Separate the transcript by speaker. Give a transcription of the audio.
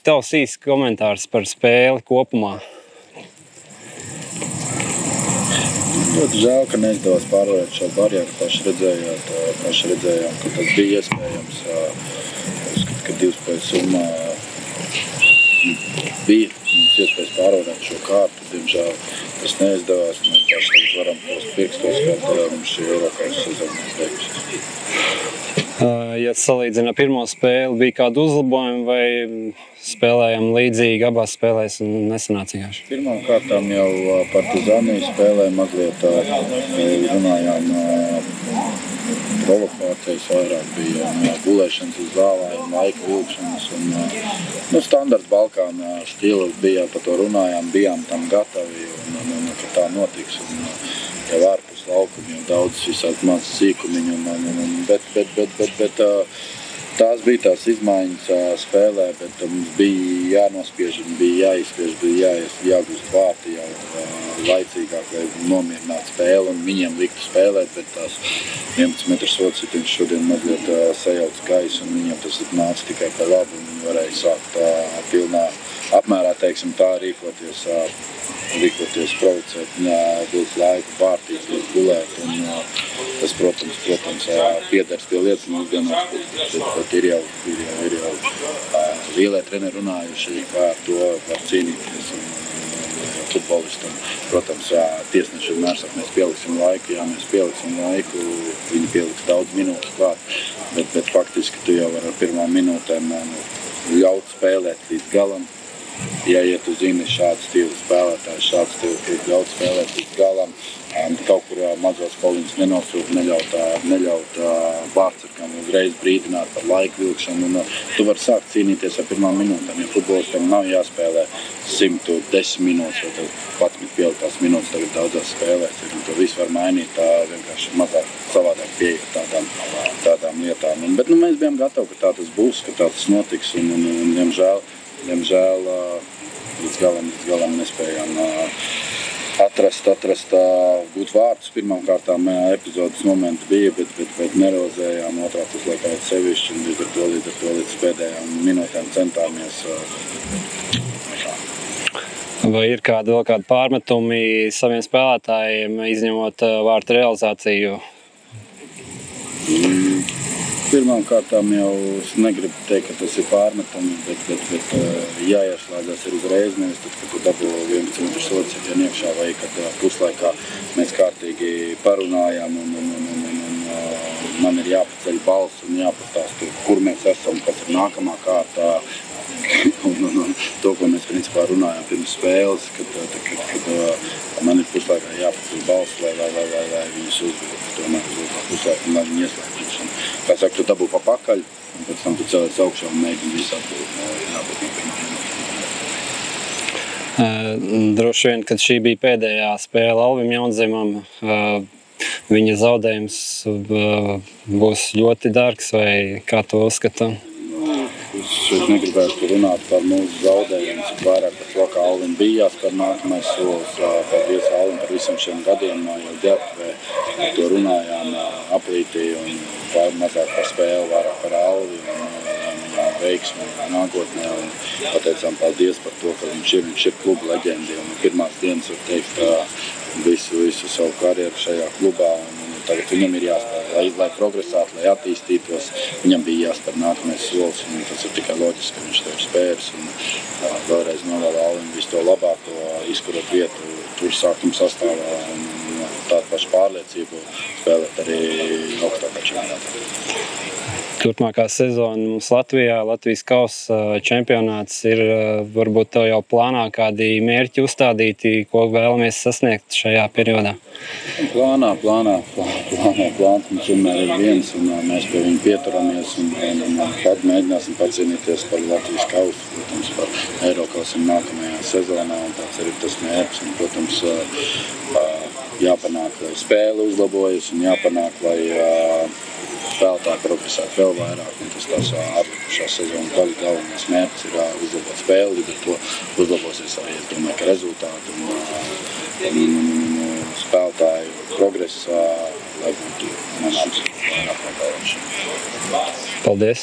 Speaker 1: tavs īsts komentārs par spēli kopumā?
Speaker 2: Ļoti žēl, ka neizdevās pārvarēt šo barjeru. Paši redzējām, ka tas bija iespējams. Uzskatu, ka 2 spēļu summā bija mums iespējas pārvarēt šo kārtu. Diemžēl tas neizdevās. Mēs paši tagad varam post pirkstos, kā mums šī Eiropas sezona beigusies.
Speaker 1: Ja salīdzina pirmo spēli, bija kāda uzlabojuma vai spēlējām līdzīgi abās spēlēs un nesanāca vienkārši?
Speaker 2: Pirmām kārtām jau Partizānī spēlē mazliet runājām provokācijas vairāk bija gulēšanas uz zālēm, laika vilkšanas un standarts Balkāna stila bija, par to runājām, bijām tam gatavi un ka tā notiks. Jau ārpus laukuma, jau daudz visādi mazas sīkumiņu, bet tās bija tās izmaiņas spēlē, bet mums bija jānospiež un bija jāizspiež, bija jāgūst vārti jau laicīgāk, lai nomierinātu spēli un viņiem liktu spēlēt, bet tās 11 metru sodsitiņš šodien mazliet sajauc gaisu un viņiem tas nāca tikai par labu un viņi varēja sākt pilnā apmērā, teiksim tā, rīkoties, provocēt, būt laiku vārtīt, gulēt un tas, protams, piedars pie lietas mūsdienās, bet ir jau lielie treneri runājuši, kā ar to var cīnīties un futbolistam. Protams, tiesneši vienmēr saka, mēs pieliksim laiku, jā, mēs pieliksim laiku, viņi pieliks daudz minūtes klāt, bet faktiski tu jau ar pirmām minūtēm ļaut spēlēt līdz galam. Ja tu zini šādu stilu spēlētāju, šādu stilu, ka ļaut spēlēt līdz galam, kaut kur mazos poliņus nenosūt, neļaut vārdsargam uzreiz brīdināt par laiku vilkšanu, un tu vari sākt cīnīties ar pirmām minūtēm, ja futbolistam nav jāspēlē 110 minūtes, vai 11 pieliktās minūtes tagad daudzās spēlēs, un to visu var mainīt, tā vienkārši mazāk savādāk pieeja tādām lietām. Bet mēs bijām gatavi, ka tā tas būs, ka tā tas notiks, un diemžēl līdz galam nespējām atrast, būt vārtus. Pirmām kārtām epizodes momenti bija, bet nerozējām, otrā puslaikā sevišķi, un līdz ar to līdz pēdējām minūtēm centāmies.
Speaker 1: Vai ir vēl kādi pārmetumi saviem spēlētājiem, izņemot vārtu realizāciju?
Speaker 2: Pirmām kārtām jau es negribu teikt, ka tas ir pārmetami, bet jāieslēdzās ir uzreiz, nevis tad, kad tu dabū 11 metru sodsitienu iekšā, vai kad puslaikā mēs kārtīgi parunājām un man ir jāpaceļ balss un jāpastāst, kur mēs esam, kas ir nākamā kārtā. Un to, ko mēs principā runājām pirms spēles, kad man ir puslaikā jāpaceļ balss, lai viņus uzvilku tomēr uz otrā puslaika un lai viņi ieslēgtos. Kā saka, tu dabū pa pakaļ, un pēc tam tu celies augšā un mēģini visu atbūt jābūt no pirmā minūtē.
Speaker 1: Droši vien, kad šī bija pēdējā spēle Alvim Jaunzemam, viņa zaudējums būs ļoti dārgs, vai kā to uzskata?
Speaker 2: Es negribētu runāt par mūsu zaudējumus, vairāk par to, kā Alvim bija jāspēr nākamais solis. Paldies Alvim par visam šiem gadiem, jau ģērbtuvē to runājām aplītī un mazāk par spēli, vairāk par Alvi un veiksmi nākotnē. Un pateicām paldies par to, ka viņš ir kluba leģendi un pirmās dienas, var teikt, visu savu karjeru šajā klubā. Tagad viņam ir jāspēr, lai progresētu, lai attīstītos, viņam bija jāspēr nākamais solis, un tas ir tikai loģiski, ka viņš to ir spēris. Vēlreiz novēlu Alvim visu to labāko, izkurot vietu tur sākuma sastāvā, un tādu pašu pārliecību spēlēt arī augstākā čempionātā.
Speaker 1: Turpmākā sezona mums Latvijā, Latvijas kausa čempionāts ir varbūt tev jau plānā kādi mērķi uzstādīti, ko vēlamies sasniegt šajā periodā?
Speaker 2: Plāns mums vienmēr ir viens, un mēs pie viņa pieturamies, un mēģināsim pacīnīties par Latvijas kausu, protams, par Eirokausu nākamajā sezonā, un tāds arī tas mērķis, un, protams, jāpanāk, lai spēle uzlabojas, un jāpanāk, lai spēlētāji progresētu vēl vairāk, un tas tās atlikušās sezonas daļas galvenais mērķis ir uzlabot spēli, līdz ar to uzlabosies arī, es domāju, ka rezultāti un spēlētāju progresā, lai būtu manāms vairāk no galvenšiem.
Speaker 1: Paldies!